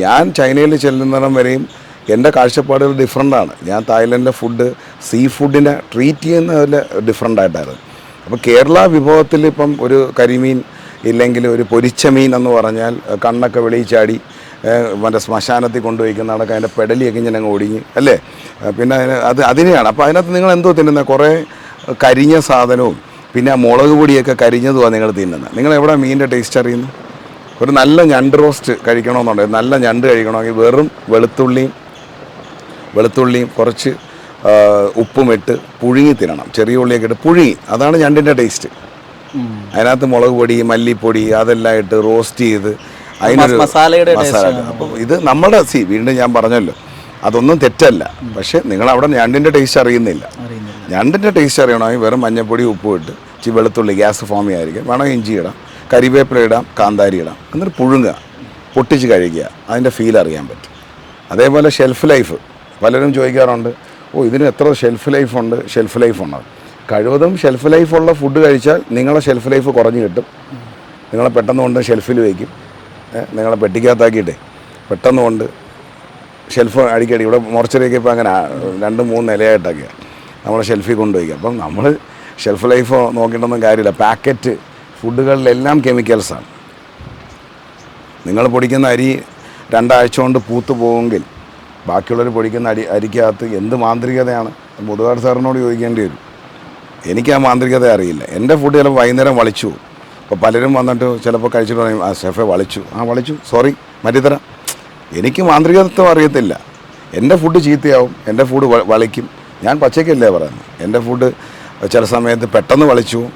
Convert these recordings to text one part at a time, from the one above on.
ഞാൻ ചൈനയിൽ ചെല്ലുന്നിടം വരെയും എൻ്റെ കാഴ്ചപ്പാടുകൾ ഡിഫറെൻ്റാണ്. ഞാൻ തായ്ലൻഡിലെ ഫുഡ് സീ ഫുഡിനെ ട്രീറ്റ് ചെയ്യുന്നതിൽ ഡിഫറെൻ്റായിട്ടായിരുന്നു. അപ്പോൾ കേരള വിഭവത്തിൽ ഇപ്പം ഒരു കരിമീൻ ഇല്ലെങ്കിൽ ഒരു പൊരിച്ച മീൻ എന്ന് പറഞ്ഞാൽ കണ്ണൊക്കെ വെളിയിൽ ചാടി മറ്റേ ശ്മശാനത്തിൽ കൊണ്ടുവയ്ക്കുന്ന നടക്കുക അതിൻ്റെ പെടലിയൊക്കെ ഇങ്ങനെ അങ്ങ് ഒടിഞ്ഞ് അല്ലേ. പിന്നെ അതിനെയാണ്. അപ്പോൾ അതിനകത്ത് നിങ്ങൾ എന്തോ തിന്നുന്നത്? കുറേ കരിഞ്ഞ സാധനവും പിന്നെ ആ മുളക് പൊടിയൊക്കെ കരിഞ്ഞതുമാണ് നിങ്ങൾ തിന്നുന്നത്. നിങ്ങൾ എവിടെ മീനിൻ്റെ ടേസ്റ്റ് അറിയുന്നു? ഒരു നല്ല ഞണ്ട് റോസ്റ്റ് കഴിക്കണമെന്നുണ്ടെങ്കിൽ, നല്ല ഞണ്ട് കഴിക്കണമെങ്കിൽ വെറും വെളുത്തുള്ളിയും കുറച്ച് ഉപ്പുമിട്ട് പുഴുങ്ങി തിന്നണം. ചെറിയ ഉള്ളിയൊക്കെ ഇട്ട് പുഴുങ്ങി, അതാണ് ഞണ്ടിൻ്റെ ടേസ്റ്റ്. അതിനകത്ത് മുളക് പൊടി മല്ലിപ്പൊടി അതെല്ലാം ഇട്ട് റോസ്റ്റ് ചെയ്ത് അതിനൊരു മസാല. അപ്പം ഇത് നമ്മുടെ വീണ്ടും ഞാൻ പറഞ്ഞല്ലോ, അതൊന്നും തെറ്റല്ല. പക്ഷേ നിങ്ങളവിടെ ഞണ്ടിൻ്റെ ടേസ്റ്റ് അറിയുന്നില്ല. ഞണ്ടിൻ്റെ ടേസ്റ്റ് അറിയണമെങ്കിൽ വെറും മഞ്ഞൾപ്പൊടി ഉപ്പും ഇട്ട് ഇച്ചിരി വെളുത്തുള്ളി, ഗ്യാസ് ഫോമി ആയിരിക്കും, വേണമെങ്കിൽ ഇഞ്ചി ഇടാം, കരിവേപ്പില ഇടാം, കാന്താരി ഇടാം, എന്നിട്ട് പുഴുങ്ങുക, പൊട്ടിച്ച് കഴിക്കുക, അതിൻ്റെ ഫീൽ അറിയാൻ പറ്റും. അതേപോലെ ഷെൽഫ് ലൈഫ് പലരും ചോദിക്കാറുണ്ട്, ഇതിന് എത്ര ഷെൽഫ് ലൈഫ് ഉണ്ട്? കഴിവതും ഷെൽഫ് ലൈഫുള്ള ഫുഡ് കഴിച്ചാൽ നിങ്ങളെ ഷെൽഫ് ലൈഫ് കുറഞ്ഞു കിട്ടും. നിങ്ങളെ പെട്ടെന്ന് കൊണ്ട് ഷെൽഫിൽ വയ്ക്കും. നിങ്ങളെ പെട്ടിക്കകത്താക്കിയിട്ടേ പെട്ടെന്ന് കൊണ്ട് ഷെൽഫ് അടിക്കടി ഇവിടെ മോർച്ചറിയൊക്കെ ഇപ്പോൾ അങ്ങനെ 2-3 നിലയായിട്ടൊക്കെയാണ് നമ്മളെ ഷെൽഫിൽ കൊണ്ടുപോയിക്കുക. അപ്പം നമ്മൾ ഷെൽഫ് ലൈഫ് നോക്കിയിട്ടൊന്നും കാര്യമില്ല. പാക്കറ്റ് ഫുഡുകളിലെല്ലാം കെമിക്കൽസാണ്. നിങ്ങൾ പൊടിക്കുന്ന അരി 2 ആഴ്ച കൊണ്ട് പൂത്തു പോകുമെങ്കിൽ ബാക്കിയുള്ളവർ പൊടിക്കുന്ന അരിക്കകത്ത് എന്ത് മാന്ത്രികതയാണ്? മുതുകാട് സാറിനോട് ചോദിക്കേണ്ടി വരും. എനിക്ക് ആ മാന്ത്രികത അറിയില്ല. എൻ്റെ ഫുഡ് ചിലപ്പോൾ വൈകുന്നേരം വളിച്ചു പോകും. അപ്പോൾ പലരും വന്നിട്ട് ചിലപ്പോൾ കഴിച്ചിട്ട് പറയും, ഷെഫെ വളിച്ചു, സോറി മാറ്റിത്തരാം. എനിക്ക് മാന്ത്രികത്വം അറിയത്തില്ല. എൻ്റെ ഫുഡ് ചീത്തയാവും, എൻ്റെ ഫുഡ് വളിക്കും. ഞാൻ പച്ചക്കല്ലേ പറയുന്നത്. എൻ്റെ ഫുഡ് ചില സമയത്ത് പെട്ടെന്ന് വളിച്ചു പോവും,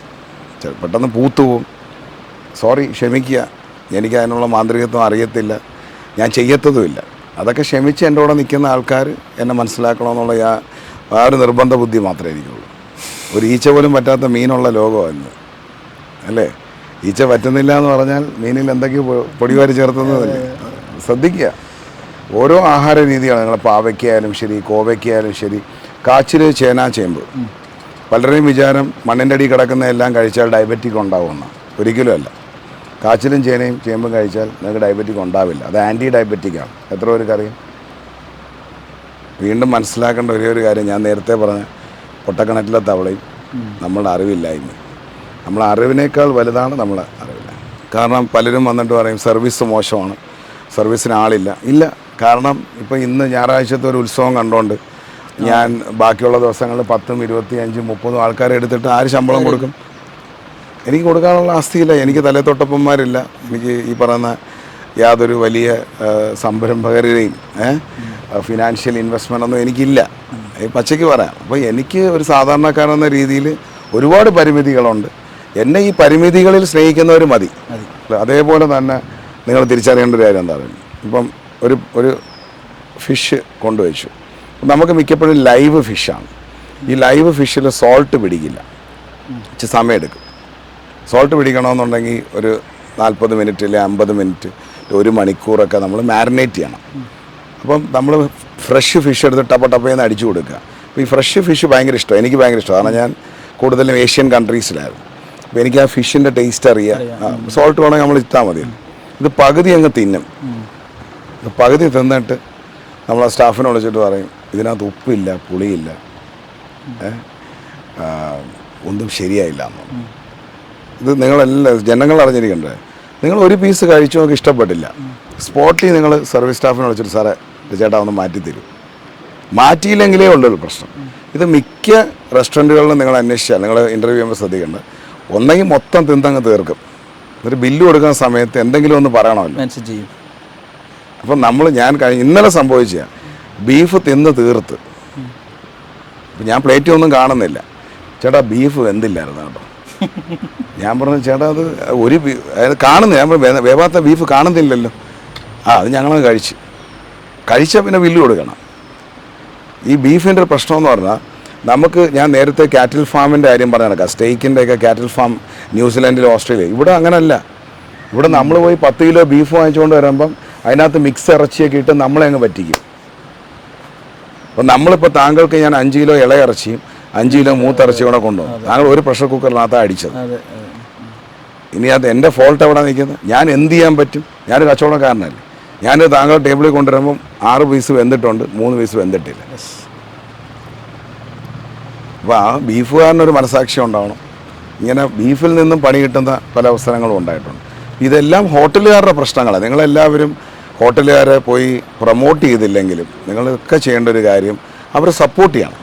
പെട്ടെന്ന് പൂത്തു പോവും. സോറി, ക്ഷമിക്കുക. എനിക്ക് അതിനുള്ള മാന്ത്രികത്വം അറിയത്തില്ല, ഞാൻ ചെയ്യത്തതുമില്ല. അതൊക്കെ ക്ഷമിച്ച് എൻ്റെ കൂടെ നിൽക്കുന്ന ആൾക്കാർ എന്നെ മനസ്സിലാക്കണമെന്നുള്ള ആ ഒരു നിർബന്ധ ബുദ്ധി മാത്രമേ എനിക്കുള്ളൂ. ഒരു ഈച്ച പോലും പറ്റാത്ത മീനുള്ള ലോകമാണ് അല്ലേ. ഈച്ച പറ്റുന്നില്ല എന്ന് പറഞ്ഞാൽ മീനിൽ എന്തൊക്കെയോ പൊടിവാരി ചേർത്തുന്നതല്ലേ. ശ്രദ്ധിക്കുക. ഓരോ ആഹാര രീതിയാണ്. നിങ്ങൾ പാവയ്ക്കായാലും ശരി, കോവയ്ക്കായാലും ശരി, കാച്ചിൽ, ചേന, ചേമ്പ്. പലരുടെയും വിചാരം മണ്ണിൻ്റെ അടി കിടക്കുന്ന എല്ലാം കഴിച്ചാൽ ഡയബറ്റിക് ഉണ്ടാവുമെന്ന്. ഒരിക്കലും അല്ല. കാച്ചിലും ചേനയും ചേമ്പും കഴിച്ചാൽ നിങ്ങൾക്ക് ഡയബറ്റിക് ഉണ്ടാവില്ല. അത് ആൻറ്റി ഡയബറ്റിക്കാണ്. എത്ര പേർക്കറിയാം? വീണ്ടും മനസ്സിലാക്കേണ്ട ഒരു കാര്യം, ഞാൻ നേരത്തെ പറഞ്ഞ പൊട്ടക്കിണറ്റിലെ തവളയും നമ്മളുടെ അറിവില്ലായ്മ. നമ്മളെ അറിവിനേക്കാൾ വലുതാണ് നമ്മളെ അറിവില്ല. കാരണം പലരും വന്നിട്ട് പറയും സർവീസ് മോശമാണ്, സർവീസിന് ആളില്ല. ഇല്ല. കാരണം ഇപ്പോൾ ഇന്ന് ഞായറാഴ്ചത്തെ ഒരു ഉത്സവം കണ്ടുകൊണ്ട് ഞാൻ ബാക്കിയുള്ള ദിവസങ്ങളിൽ 10, 25, 30 ആൾക്കാരെ എടുത്തിട്ട് ആര് ശമ്പളം കൊടുക്കും? എനിക്ക് കൊടുക്കാനുള്ള ആസ്തിയില്ല. എനിക്ക് തലത്തൊട്ടപ്പന്മാരില്ല. എനിക്ക് ഈ പറയുന്ന യാതൊരു വലിയ സംരംഭകരെയും ഫിനാൻഷ്യൽ ഇൻവെസ്റ്റ്മെൻ്റ് ഒന്നും എനിക്കില്ല. പച്ചയ്ക്ക് പറയാം. അപ്പോൾ എനിക്ക് ഒരു സാധാരണക്കാരെന്ന രീതിയിൽ ഒരുപാട് പരിമിതികളുണ്ട്. എന്നെ ഈ പരിമിതികളിൽ സ്നേഹിക്കുന്നവർ മതി. അതേപോലെ തന്നെ നിങ്ങൾ തിരിച്ചറിയേണ്ട ഒരു കാര്യം എന്താ പറയുക, ഇപ്പം ഒരു ഫിഷ് കൊണ്ടുവച്ചു. നമുക്ക് മിക്കപ്പോഴും ലൈവ് ഫിഷാണ്. ഈ ലൈവ് ഫിഷിൽ സോൾട്ട് പിടിക്കില്ല, ഇച്ചിരി സമയമെടുക്കും. സോൾട്ട് പിടിക്കണമെന്നുണ്ടെങ്കിൽ ഒരു 40 മിനിറ്റ് അല്ലെങ്കിൽ 50 മിനിറ്റ്, 1 മണിക്കൂറൊക്കെ നമ്മൾ മാരിനേറ്റ് ചെയ്യണം. അപ്പം നമ്മൾ ഫ്രഷ് ഫിഷ് എടുത്ത് ടപ്പേന്ന് അടിച്ചു കൊടുക്കുക. അപ്പോൾ ഈ ഫ്രഷ് ഫിഷ് ഭയങ്കര ഇഷ്ടമാണ്, എനിക്ക് ഭയങ്കര ഇഷ്ടമാണ്. കാരണം ഞാൻ കൂടുതലും ഏഷ്യൻ കൺട്രീസിലായിരുന്നു. അപ്പോൾ എനിക്ക് ആ ഫിഷിൻ്റെ ടേസ്റ്റ് അറിയാം. സോൾട്ട് വേണമെങ്കിൽ നമ്മൾ ഇട്ടാൽ മതി. ഇത് പകുതി അങ്ങ് തിന്നും. പകുതി തിന്നിട്ട് നമ്മൾ ആ സ്റ്റാഫിനെ വിളിച്ചിട്ട് പറയും, ഇതിനകത്ത് ഉപ്പില്ല, പുളിയില്ല, ഒന്നും ശരിയായില്ല എന്ന്. ഇത് നിങ്ങളെല്ലാം ജനങ്ങൾ അറിഞ്ഞിരിക്കണ്ടേ. നിങ്ങൾ ഒരു പീസ് കഴിച്ചു നോക്കി ഇഷ്ടപ്പെട്ടില്ല, സ്പോട്ടിൽ നിങ്ങൾ സർവീസ് സ്റ്റാഫിനെ വിളിച്ചിട്ട് സാറേ ചേട്ടാ ഒന്ന് മാറ്റിത്തരും. മാറ്റിയില്ലെങ്കിലേ ഉള്ളൊരു പ്രശ്നം. ഇത് മിക്ക റെസ്റ്റോറൻറ്റുകളിലും നിങ്ങൾ അന്വേഷിച്ചാൽ, നിങ്ങൾ ഇൻ്റർവ്യൂ ചെയ്യുമ്പോൾ ശ്രദ്ധിക്കേണ്ട, ഒന്നെങ്കിൽ മൊത്തം തിന്നങ്ങ് തീർക്കും, ഒരു ബില്ല് കൊടുക്കുന്ന സമയത്ത് എന്തെങ്കിലും ഒന്ന് പറയണമല്ലോ. അപ്പം ഞാൻ ഇന്നലെ സംഭവിച്ച ബീഫ് തിന്ന് തീർത്ത്, അപ്പം ഞാൻ പ്ലേറ്റ് ഒന്നും കാണുന്നില്ല. ചേട്ടാ ബീഫ് വെന്തില്ലായിരുന്നു കേട്ടോ. ഞാൻ പറഞ്ഞു ചേട്ടാ അത് കാണുന്നില്ല, ഞാൻ വേവാത്ത ബീഫ് കാണുന്നില്ലല്ലോ. അത് ഞങ്ങളത് കഴിച്ചാൽ പിന്നെ ബില്ല് കൊടുക്കണം. ഈ ബീഫിൻ്റെ പ്രശ്നം എന്ന് പറഞ്ഞാൽ ഞാൻ നേരത്തെ കാറ്റിൽ ഫാമിൻ്റെ കാര്യം പറഞ്ഞ നടക്കാം. സ്റ്റേക്കിൻ്റെയൊക്കെ കാറ്റിൽ ഫാം ന്യൂസിലാൻഡിൽ, ഓസ്ട്രേലിയ. ഇവിടെ അങ്ങനല്ല. ഇവിടെ നമ്മൾ പോയി 10 കിലോ ബീഫ് വാങ്ങിച്ചുകൊണ്ട് വരുമ്പം അതിനകത്ത് മിക്സ് ഇറച്ചിയൊക്കെ ഇട്ട് നമ്മളെ അങ്ങ് പറ്റിക്കും. അപ്പം നമ്മളിപ്പോൾ താങ്കൾക്ക് ഞാൻ 5 കിലോ ഇളയിറച്ചിയും 5 കിലോ മൂത്തിറച്ചിയും കൂടെ കൊണ്ടുപോകും. താങ്കൾ ഒരു പ്രഷർ കുക്കറിനകത്താണ് അടിച്ചത്. ഇനി അത് എൻ്റെ ഫോൾട്ട് എവിടെ നിൽക്കുന്നത്? ഞാൻ എന്ത് ചെയ്യാൻ പറ്റും? ഞാനൊരു കച്ചവടക്കാരനല്ലേ. ഞാൻ താങ്കളുടെ ടേബിളിൽ കൊണ്ടുവരുമ്പം 6 പീസ് വെന്തിട്ടുണ്ട്, 3 പീസ് വെന്തിട്ടില്ല. അപ്പോൾ ആ ബീഫുകാരനൊരു മനസാക്ഷി ഉണ്ടാവണം. ഇങ്ങനെ ബീഫിൽ നിന്നും പണി കിട്ടുന്ന പല അവസരങ്ങളും ഉണ്ടായിട്ടുണ്ട്. ഇതെല്ലാം ഹോട്ടലുകാരുടെ പ്രശ്നങ്ങളാണ്. നിങ്ങളെല്ലാവരും ഹോട്ടലുകാരെ പോയി പ്രൊമോട്ട് ചെയ്തില്ലെങ്കിലും നിങ്ങളൊക്കെ ചെയ്യേണ്ട ഒരു കാര്യം അവരെ സപ്പോർട്ട് ചെയ്യണം.